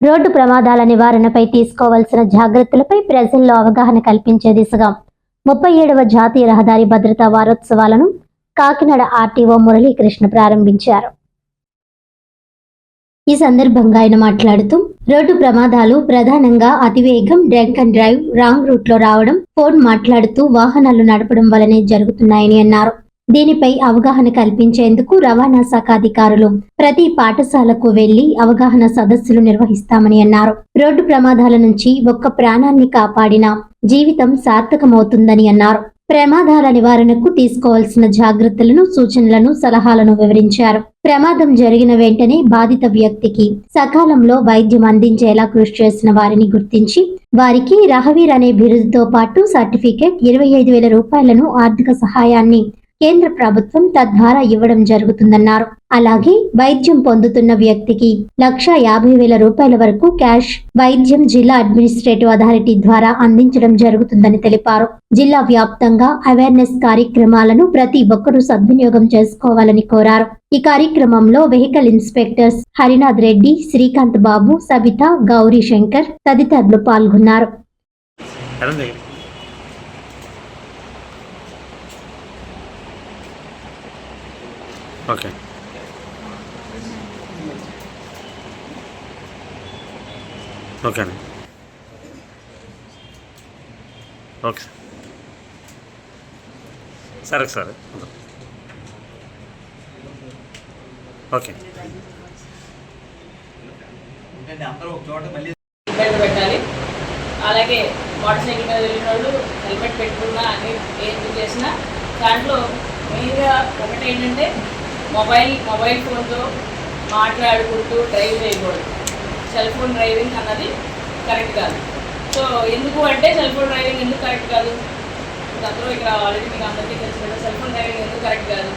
Road ప్రమాదాల నివారణపై తీసుకోవాల్సిన జాగ్రత్తలపై ప్రజల్లో అవగాహన కల్పించే దిశగా 37వ జాతీయ రహదారి భద్రతా వారోత్సవాలను కాకినాడ ఆర్టీఓ మురళీకృష్ణ ప్రారంభించారు. ఈ సందర్భంగా ఆయన మాట్లాడుతూ, రోడ్డు ప్రమాదాలు ప్రధానంగా అతివేగం, drunk and drive, wrong route లో రావడం, ఫోన్ మాట్లాడుతూ వాహనాలు నడపడం వల్లనే జరుగుతున్నాయని అన్నారు. దీనిపై అవగాహన కల్పించేందుకు రవాణా శాఖ అధికారులు ప్రతి పాఠశాలకు వెళ్లి అవగాహన సదస్సులు నిర్వహిస్తామని అన్నారు. రోడ్డు ప్రమాదాల నుంచి ఒక్క ప్రాణాన్ని కాపాడినా జీవితం సార్థకమవుతుందని అన్నారు. ప్రమాదాల నివారణకు తీసుకోవాల్సిన జాగ్రత్తలను, సూచనలను, సలహాలను వివరించారు. ప్రమాదం జరిగిన వెంటనే బాధిత వ్యక్తికి సకాలంలో వైద్యం అందించేలా కృషి చేసిన వారిని గుర్తించి వారికి రహవీర్ అనే బిరుదుతో పాటు సర్టిఫికేట్, 25,000 రూపాయలను ఆర్థిక సహాయాన్ని కేంద్ర ప్రభుత్వం తద్వారా ఇవ్వడం జరుగుతుందన్నారు. అలాగే వైద్యం పొందుతున్న వ్యక్తికి 1,50,000 రూపాయల వరకు క్యాష్ వైద్యం జిల్లా అడ్మినిస్ట్రేటివ్ అథారిటీ ద్వారా అందించడం జరుగుతుందని తెలిపారు. జిల్లా వ్యాప్తంగా అవేర్నెస్ కార్యక్రమాలను ప్రతి ఒక్కరూ సద్వినియోగం చేసుకోవాలని కోరారు. ఈ కార్యక్రమంలో వెహికల్ ఇన్స్పెక్టర్స్ హరినాథ్ రెడ్డి, శ్రీకాంత్ బాబు, సబిత, గౌరీ శంకర్ తదితరులు పాల్గొన్నారు. ఓకే, ఓకే అండి, ఓకే సరే సరే ఓకే. పెట్టాలి. అలాగే మోటార్ సైకిల్ మీద వెళ్ళిన వాళ్ళు హెల్మెట్ పెట్టుకున్నా అన్ని ఏం చేసినా దాంట్లో మెయిన్గా ఒకటి ఏంటంటే మొబైల్ ఫోన్తో మాట్లాడుకుంటూ డ్రైవ్ చేయకూడదు. సెల్ ఫోన్ డ్రైవింగ్ అన్నది కరెక్ట్ కాదు. సో ఎందుకు అంటే సెల్ ఫోన్ డ్రైవింగ్ ఎందుకు కరెక్ట్ కాదు, అందులో ఇక్కడ ఆల్రెడీ మీకు అందరికీ తెలుసు కదా. సెల్ ఫోన్ డ్రైవింగ్ ఎందుకు కరెక్ట్ కాదు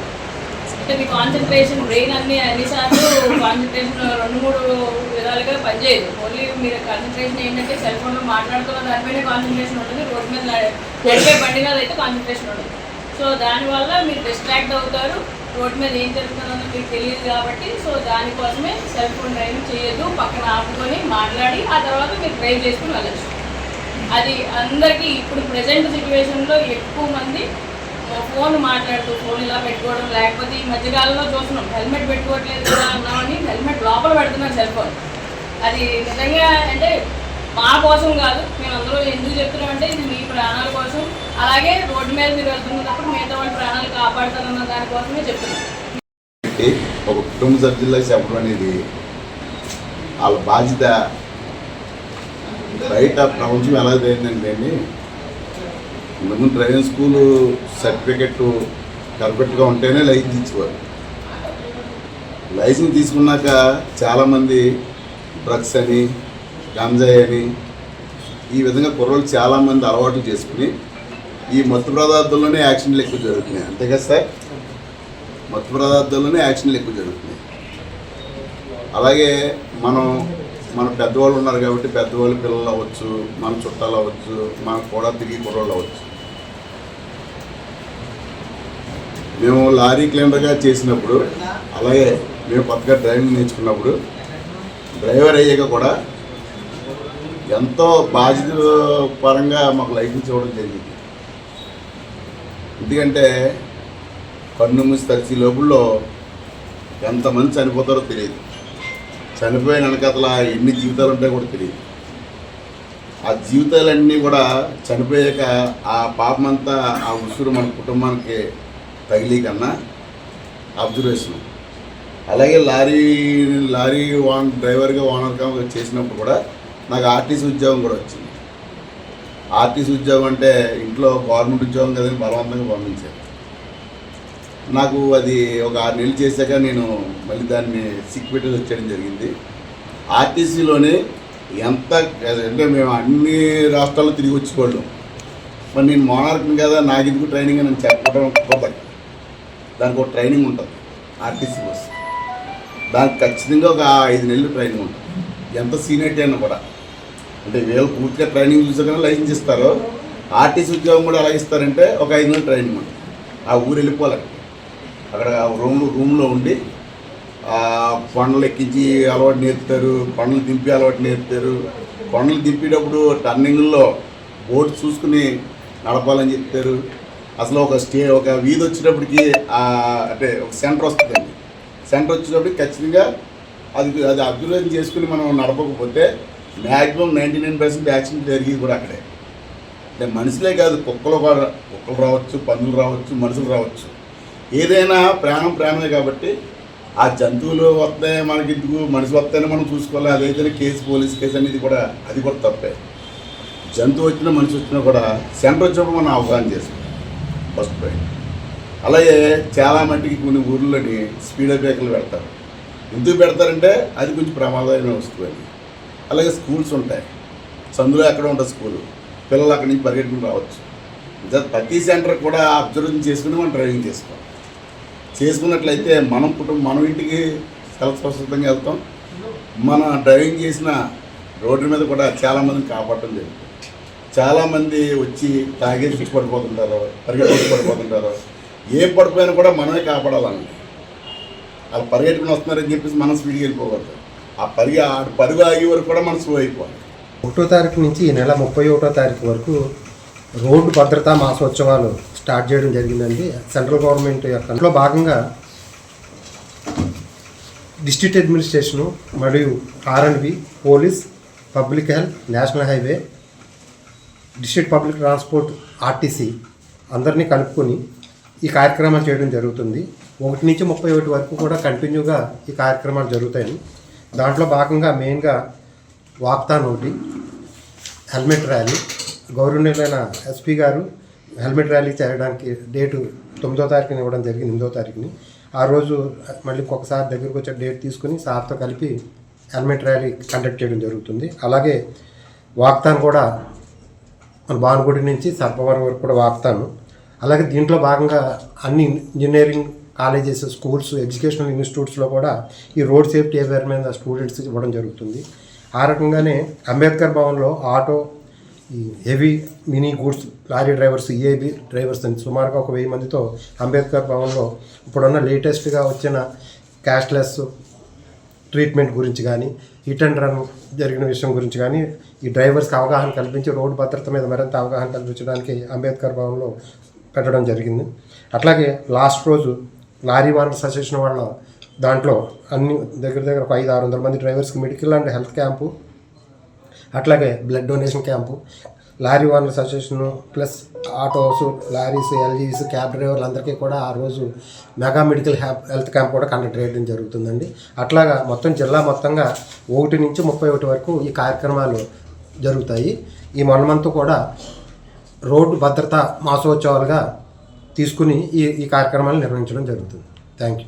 అంటే మీ కాన్సన్ట్రేషన్, బ్రెయిన్ అన్నిసార్లు కాన్సన్ట్రేషన్ 2-3 విధాలుగా పనిచేయదు. ఓన్లీ మీరు కాన్సన్ట్రేషన్ ఏంటంటే సెల్ ఫోన్లో మాట్లాడుతున్న దానిపైన కాన్సన్ట్రేషన్ ఉంటుంది, రోడ్డు మీద నడిపే బండి మీద అయితే కాన్సన్ట్రేషన్ ఉండదు. సో దానివల్ల మీరు డిస్ట్రాక్ట్ అవుతారు, రోడ్డు మీద ఏం జరుగుతుందో మీకు తెలియదు కాబట్టి. సో దానికోసమే సెల్ ఫోన్ డ్రైవింగ్ చేయొద్దు. పక్కన ఆపుకొని మాట్లాడి ఆ తర్వాత మీరు డ్రైవ్ చేసుకుని వెళ్ళచ్చు. అది అందరికీ ఇప్పుడు ప్రజెంట్ సిచ్యువేషన్లో ఎక్కువ మంది ఫోన్ మాట్లాడుతూ ఫోన్ ఇలా పెట్టుకోవడం, లేకపోతే ఈ మధ్యకాలంలో చూస్తున్నాం హెల్మెట్ పెట్టుకోవట్లేదు కదా అన్నామని హెల్మెట్ లోపల పెడుతున్నారు సెల్ ఫోన్. అది నిజంగా అంటే మా కోసం కాదు, మేము అందరూ ఎందుకు చెప్తున్నామంటే ఇది మీ ప్రాణాల కోసం, అలాగే రోడ్డు మీద మీరు వెళ్తున్నప్పుడు మిగతా వాళ్ళ ప్రాణాలు కాపాడుతారన్న దానికోసమే చెప్తున్నాం. ఒక కుటుంబ సభ్యుల్లో చెప్పడం అనేది వాళ్ళ బాధ్యత. బయట ప్రపంచం ఎలా జరిగిందంటే అండి, ముందు డ్రైవింగ్ స్కూలు సర్టిఫికెట్ పర్ఫెక్ట్గా ఉంటేనే లైసెన్స్ ఇచ్చేవారు. లైసెన్స్ తీసుకున్నాక చాలామంది డ్రగ్స్ అని, గంజాయి అని ఈ విధంగా కుర్రోళ్ళు చాలామంది అలవాటు చేసుకుని ఈ మత్తు పదార్థాల్లోనే యాక్సిడెంట్లు ఎక్కువ జరుగుతున్నాయి. అంతే కదా సార్, మత్తు పదార్థాల్లోనే యాక్సిడెంట్లు ఎక్కువ జరుగుతున్నాయి. అలాగే మన పెద్దవాళ్ళు ఉన్నారు కాబట్టి పెద్దవాళ్ళు పిల్లలు అవ్వచ్చు, మన చుట్టాలు అవ్వచ్చు, మన కూడా తిరిగి కుర్రోళ్ళు అవ్వచ్చు. మేము లారీ క్లీనర్గా చేసినప్పుడు, అలాగే మేము కొత్తగా డ్రైవింగ్ నేర్చుకున్నప్పుడు డ్రైవర్ అయ్యాక కూడా ఎంతో బాధ్యత పరంగా మాకు లైసెన్స్ ఇవ్వడం జరిగింది. ఎందుకంటే కన్ను మూసి తరిచి లోపల్లో ఎంతమంది చనిపోతారో తెలియదు, చనిపోయిన వెనకతల ఎన్ని జీవితాలు ఉంటాయో కూడా తెలియదు. ఆ జీవితాలన్నీ కూడా చనిపోయాక ఆ పాపమంతా ఆ ఉసురు మన కుటుంబానికి తగిలి కన్నా అబ్జర్వేషన్. అలాగే లారీ డ్రైవర్గా ఓనర్గా చేసినప్పుడు కూడా నాకు ఆర్టీసీ ఉద్యోగం కూడా వచ్చింది. ఆర్టీసీ ఉద్యోగం అంటే ఇంట్లో గవర్నమెంట్ ఉద్యోగం కదని బలవంతంగా పంపించారు. నాకు అది ఒక 6 నెలలు చేశాక నేను మళ్ళీ దాన్ని సిక్ పెట్టి వచ్చేయడం జరిగింది. ఆర్టీసీలోనే ఎంత అంటే మేము అన్ని రాష్ట్రాల్లో తిరిగి వచ్చేవాళ్ళం. మరి నేను మోనార్క్ని కదా, నాకు ఎందుకు ట్రైనింగ్ అని చెప్పడం కుదరదు. దానికి ఒక ట్రైనింగ్ ఉంటుంది ఆర్టీసీ బస్. దానికి ఖచ్చితంగా ఒక 5 నెలలు ట్రైనింగ్ ఉంటుంది. ఎంత సీనియర్టీ అయినా కూడా, అంటే వీళ్ళు పూర్తిగా ట్రైనింగ్ చూసాకనే లైసెన్స్ ఇస్తారు. ఆర్టీసీ ఉద్యోగం కూడా ఎలా ఇస్తారంటే ఒక 5 నెలలు ట్రైనింగ్ ఉంటుంది. ఆ ఊరు వెళ్ళిపోవాలి, అక్కడ రూమ్లో ఉండి కొండలు ఎక్కించి అలవాటు నేర్పుతారు, కొండలు దింపి అలవాటు నేర్పుతారు. కొండలు దింపేటప్పుడు టర్నింగ్లో బోర్డు చూసుకుని నడపాలని చెప్తారు. అసలు ఒక వీధి వచ్చేటప్పటికి అంటే ఒక సెంటర్ వస్తుందండి. సెంటర్ వచ్చేటప్పటికి ఖచ్చితంగా అది అబ్జర్వేషన్ చేసుకుని మనం నడపకపోతే మ్యాక్సిమం 99% యాక్సిడెంట్ జరిగేది కూడా అక్కడే. అంటే మనుషులే కాదు, కుక్కలు రావచ్చు, పందులు రావచ్చు, మనుషులు రావచ్చు. ఏదైనా ప్రాణమే కాబట్టి ఆ జంతువులు వస్తాయి మనకి ఎందుకు, మనిషి వస్తాయని మనం చూసుకోవాలి. అదైతేనే పోలీస్ కేసు అనేది కూడా అది కూడా తప్పే. జంతువు వచ్చినా మనిషి వచ్చినా కూడా సెంటర్ వచ్చినప్పుడు మనం అవగాహన చేసుకోవాలి ఫస్ట్ పాయింట్. అలాగే చాలా మట్టికి కొన్ని ఊర్లోని స్పీడ్ బ్రేకర్లు పెడతారు. ఎందుకు పెడతారంటే అది కొంచెం ప్రమాదమైన వస్తువు అని. అలాగే స్కూల్స్ ఉంటాయి, సందులో ఎక్కడ ఉంటుంది స్కూలు, పిల్లలు అక్కడి నుంచి పరిగెట్టుకుని రావచ్చు. ప్రతి సెంటర్ కూడా అబ్జర్వేషన్ చేసుకుని మనం డ్రైవింగ్ చేసుకోవాలి. చేసుకున్నట్లయితే మనం ఇంటికి స్వస్థతంగా వెళ్తాం. మన డ్రైవింగ్ చేసిన రోడ్డు మీద కూడా చాలామందిని కాపాడటం జరుగుతుంది. చాలామంది వచ్చి తాగేసి పడిపోతుంటారు, పరిగెట్టుకుని పడిపోతుంటారు. ఏం పడిపోయినా కూడా మనమే కాపాడాలండి. వాళ్ళు పరిగెట్టుకుని వస్తున్నారని చెప్పేసి మనం స్పీడ్కి వెళ్ళిపోకూడదు. ఆ పరుగు ఆగే వరకు కూడా మనం స్లో అయిపోవాలి. 1వ తారీఖు నుంచి ఈ నెల 31వ తారీఖు వరకు రోడ్డు భద్రతా మాసోత్సవాలు స్టార్ట్ చేయడం జరిగిందండి. సెంట్రల్ గవర్నమెంట్ యొక్క భాగంగా డిస్ట్రిక్ట్ అడ్మినిస్ట్రేషను మరియు R&B, police, public health, national highway, district public transport, RTC అందరినీ కలుపుకొని ఈ కార్యక్రమాలు చేయడం జరుగుతుంది. 1 నుంచి 31 వరకు కూడా కంటిన్యూగా ఈ కార్యక్రమాలు జరుగుతాయి. దాంట్లో భాగంగా మెయిన్గా వాక్థాన్ ఒకటి, హెల్మెట్ ర్యాలీ. గౌరవనీయులైన SP గారు హెల్మెట్ ర్యాలీ చేయడానికి డేటు 9వ తారీఖుని ఇవ్వడం జరిగింది, 8వ తారీఖుని. ఆ రోజు మళ్ళీ ఇంకొకసారి దగ్గరకు వచ్చే డేట్ తీసుకుని సార్తో కలిపి హెల్మెట్ ర్యాలీ కండక్ట్ చేయడం జరుగుతుంది. అలాగే వాక్థాన్ కూడా మన భానుగుడి నుంచి సర్పవరం వరకు కూడా వాక్థాను. అలాగే దీంట్లో భాగంగా అన్ని ఇంజనీరింగ్ కాలేజెస్, స్కూల్స్, ఎడ్యుకేషనల్ ఇన్స్టిట్యూట్స్లో కూడా ఈ రోడ్ సేఫ్టీ అవేర్నెస్ స్టూడెంట్స్కి ఇవ్వడం జరుగుతుంది. ఆ రకంగానే అంబేద్కర్ భవన్లో ఆటో, ఈ heavy mini goods lorry drivers, EIB drivers అని సుమారుగా ఒక 1000 మందితో అంబేద్కర్ భవన్లో ఇప్పుడున్న లేటెస్ట్గా వచ్చిన క్యాష్లెస్ ట్రీట్మెంట్ గురించి కానీ, హిట్ అండ్ రన్ జరిగిన విషయం గురించి కానీ ఈ డ్రైవర్స్కి అవగాహన కల్పించి రోడ్డు భద్రత మీద మరింత అవగాహన కల్పించడానికి అంబేద్కర్ భవన్లో పెట్టడం జరిగింది. అట్లాగే లాస్ట్ రోజు లారీ ఓనర్స్ అసోసియేషన్ వాళ్ళ దాంట్లో అన్ని దగ్గర ఒక 500-600 మంది డ్రైవర్స్కి మెడికల్ అండ్ హెల్త్ క్యాంపు, అట్లాగే blood donation camp, lorry owners association plus autos, lorries, LGs, cab డ్రైవర్లు అందరికీ కూడా ఆ రోజు మెగా మెడికల్ హెల్త్ క్యాంప్ కూడా కండక్ట్ చేయడం జరుగుతుందండి. అట్లాగా మొత్తం జిల్లా మొత్తంగా 1 నుంచి 31 వరకు ఈ కార్యక్రమాలు జరుగుతాయి. ఈ మొన్నమంతా కూడా రోడ్డు భద్రతా మాసోత్సవాలుగా తీసుకుని ఈ కార్యక్రమాలు నిర్వహించడం జరుగుతుంది. Thank you.